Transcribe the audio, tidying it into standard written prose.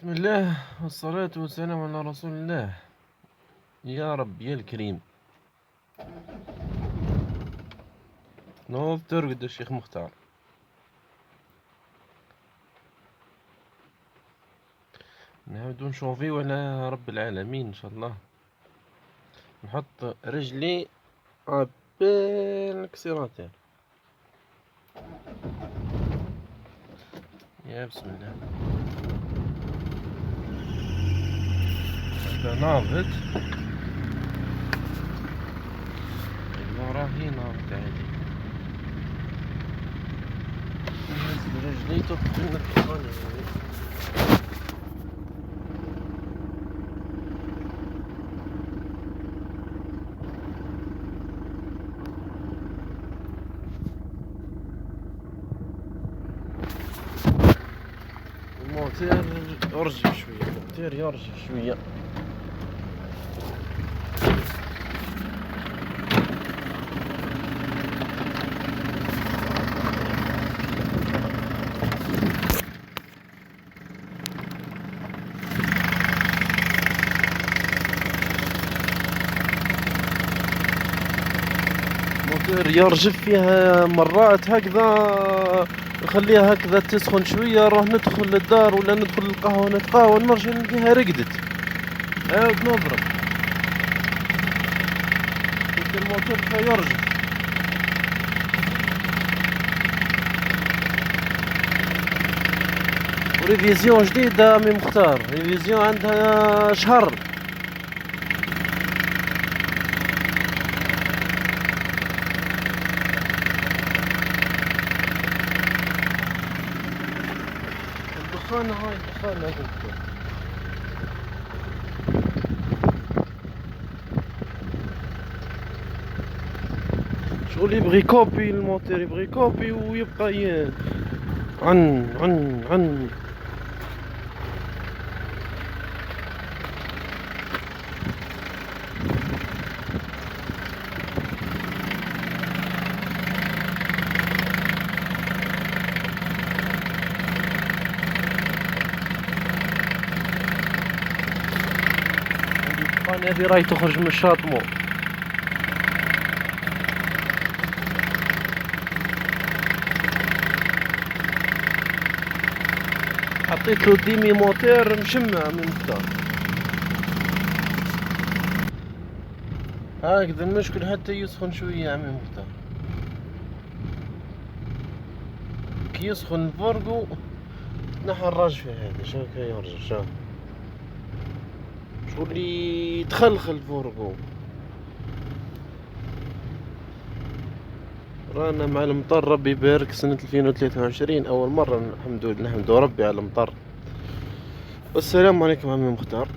بسم الله والصلاة والسلام على رسول الله. يا رب يا الكريم. نوض ترقد الشيخ مختار. نعاودو نشوفيو على رب العالمين ان شاء الله. نحط رجلي بين الكسيراتير. يا بسم الله. هذا نابت. راهي نابت عادي. نهز رجلي تطلع الثاني. الموتير يرجف شوية، الموتير يرجف شوية. الموتير يرجف فيها مرات هكذا، نخليها هكذا تسخن شوية، نروح ندخل للدار ولا ندخل القهوة نتقهوى، نرجع نلقيها رقدت، عاود نضرب. الموتور فيرجف. وريفيزيون جديدة من مختار، ريفيزيون عندها شهر. الدخانة هاي الدخانة هاي. شغل يبغي كوبي، الموتور يبغي كوبي ويبقى عن هذه راهي تخرج من الشاطمو. حطيت له ديمي موتير مشمع من مختار. هكذا المشكل حتى يسخن شوية يا عمي مختار. كي يسخن الفرقو نحى الرجفة هذه، شوف كي يرجع، شوف شو اللي تخلخل الفرقو. رانا مع المطر، ربي يبارك. سنة 2023 أول مرة الحمد لله، نحمد ربي على المطر. والسلام عليكم عمي مختار.